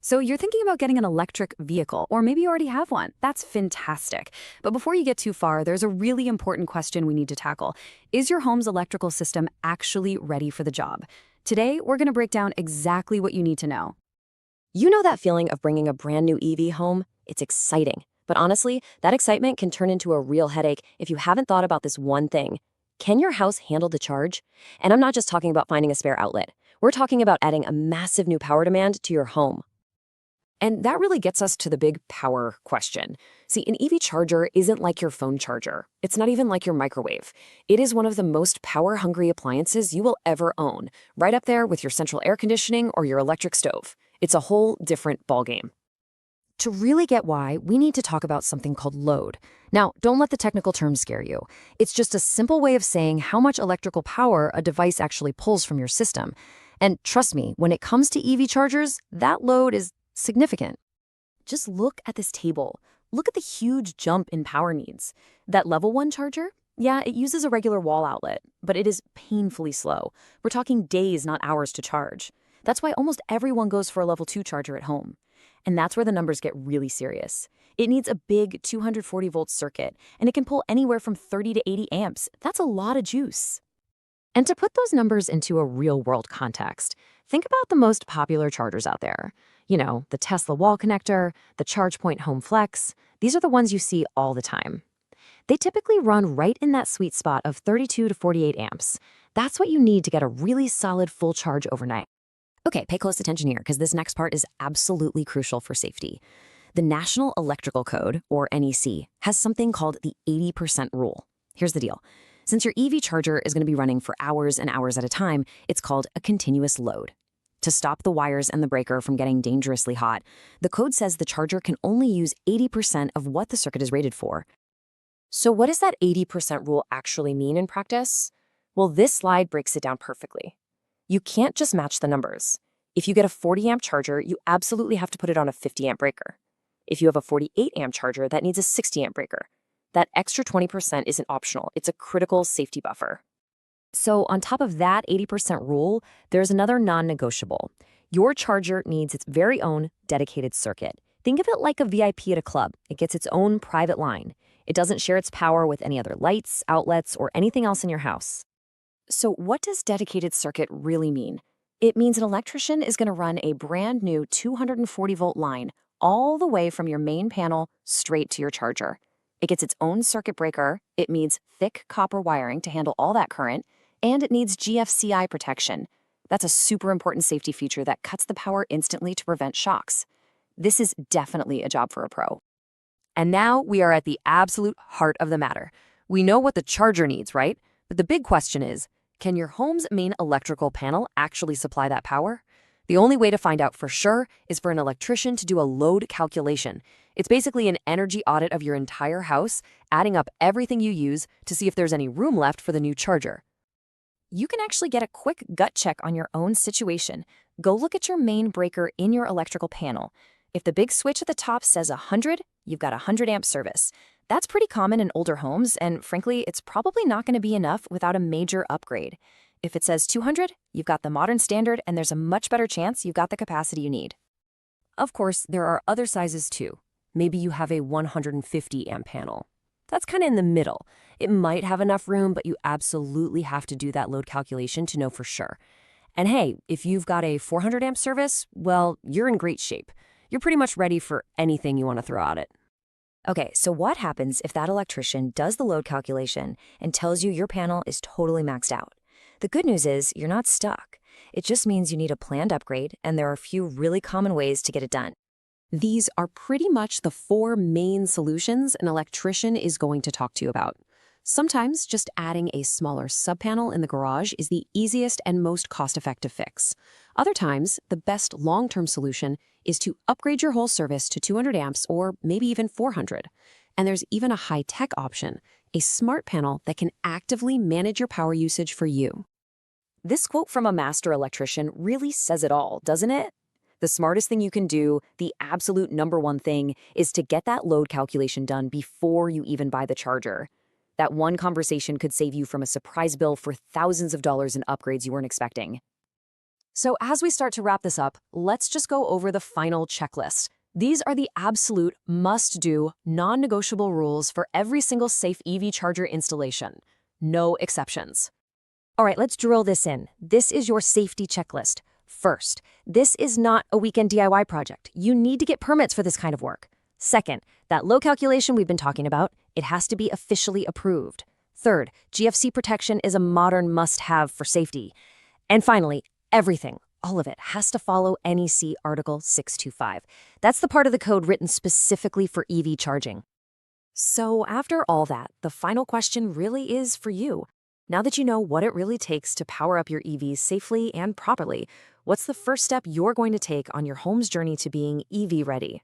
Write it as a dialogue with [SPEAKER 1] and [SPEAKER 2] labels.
[SPEAKER 1] So you're thinking about getting an electric vehicle, or maybe you already have one. That's fantastic. But before you get too far, there's a really important question we need to tackle. Is your home's electrical system actually ready for the job? Today, we're going to break down exactly what you need to know.
[SPEAKER 2] You know that feeling of bringing a brand new EV home? It's exciting. But honestly, that excitement can turn into a real headache if you haven't thought about this one thing. Can your house handle the charge? And I'm not just talking about finding a spare outlet. We're talking about adding a massive new power demand to your home.
[SPEAKER 3] And that really gets us to the big power question. See, an EV charger isn't like your phone charger. It's not even like your microwave. It is one of the most power-hungry appliances you will ever own, right up there with your central air conditioning or your electric stove. It's a whole different ballgame. To really get why, we need to talk about something called load. Now, don't let the technical terms scare you. It's just a simple way of saying how much electrical power a device actually pulls from your system. And trust me, when it comes to EV chargers, that load is significant.
[SPEAKER 1] Just look at this table. Look at the huge jump in power needs. That level 1 charger? Yeah, it uses a regular wall outlet, but it is painfully slow. We're talking days, not hours to charge. That's why almost everyone goes for a level 2 charger at home. And that's where the numbers get really serious. It needs a big 240-volt circuit, and it can pull anywhere from 30 to 80 amps. That's a lot of juice.
[SPEAKER 3] And to put those numbers into a real-world context, think about the most popular chargers out there. You know, the Tesla wall connector, the ChargePoint Home Flex. These are the ones you see all the time. They typically run right in that sweet spot of 32 to 48 amps. That's what you need to get a really solid full charge overnight. Okay, pay close attention here, because this next part is absolutely crucial for safety. The National Electrical Code, or NEC, has something called the 80% rule. Here's the deal. Since your EV charger is going to be running for hours and hours at a time, it's called a continuous load. To stop the wires and the breaker from getting dangerously hot, the code says the charger can only use 80% of what the circuit is rated for. So what does that 80% rule actually mean in practice? Well, this slide breaks it down perfectly. You can't just match the numbers. If you get a 40-amp charger, you absolutely have to put it on a 50-amp breaker. If you have a 48-amp charger, that needs a 60-amp breaker. That extra 20% isn't optional. It's a critical safety buffer. So on top of that 80% rule, there's another non-negotiable. Your charger needs its very own dedicated circuit. Think of it like a VIP at a club. It gets its own private line. It doesn't share its power with any other lights, outlets, or anything else in your house. So what does dedicated circuit really mean? It means an electrician is going to run a brand new 240-volt line all the way from your main panel straight to your charger. It gets its own circuit breaker, it needs thick copper wiring to handle all that current, and it needs GFCI protection. That's a super important safety feature that cuts the power instantly to prevent shocks. This is definitely a job for a pro. And now we are at the absolute heart of the matter. We know what the charger needs, right? But the big question is, can your home's main electrical panel actually supply that power? The only way to find out for sure is for an electrician to do a load calculation. It's basically an energy audit of your entire house, adding up everything you use to see if there's any room left for the new charger. You can actually get a quick gut check on your own situation. Go look at your main breaker in your electrical panel. If the big switch at the top says 100, you've got a 100-amp service. That's pretty common in older homes, and frankly, it's probably not going to be enough without a major upgrade. If it says 200, you've got the modern standard, and there's a much better chance you've got the capacity you need. Of course, there are other sizes too. Maybe you have a 150-amp panel. That's kind of in the middle. It might have enough room, but you absolutely have to do that load calculation to know for sure. And hey, if you've got a 400-amp service, well, you're in great shape. You're pretty much ready for anything you want to throw at it. Okay, so what happens if that electrician does the load calculation and tells you your panel is totally maxed out? The good news is you're not stuck. It just means you need a planned upgrade, and there are a few really common ways to get it done. These are pretty much the 4 main solutions an electrician is going to talk to you about. Sometimes just adding a smaller subpanel in the garage is the easiest and most cost-effective fix. Other times, the best long-term solution is to upgrade your whole service to 200 amps or maybe even 400. And there's even a high-tech option, a smart panel that can actively manage your power usage for you. This quote from a master electrician really says it all, doesn't it? The smartest thing you can do, the absolute #1 thing, is to get that load calculation done before you even buy the charger. That one conversation could save you from a surprise bill for thousands of dollars in upgrades you weren't expecting.
[SPEAKER 2] So as we start to wrap this up, let's just go over the final checklist. These are the absolute must-do, non-negotiable rules for every single safe EV charger installation. No exceptions. All right, let's drill this in. This is your safety checklist. First, this is not a weekend DIY project. You need to get permits for this kind of work. Second, that low calculation we've been talking about, it has to be officially approved. Third, GFC protection is a modern must-have for safety. And finally, everything, all of it, has to follow NEC Article 625. That's the part of the code written specifically for EV charging. So after all that, the final question really is for you. Now that you know what it really takes to power up your EVs safely and properly, what's the first step you're going to take on your home's journey to being EV ready?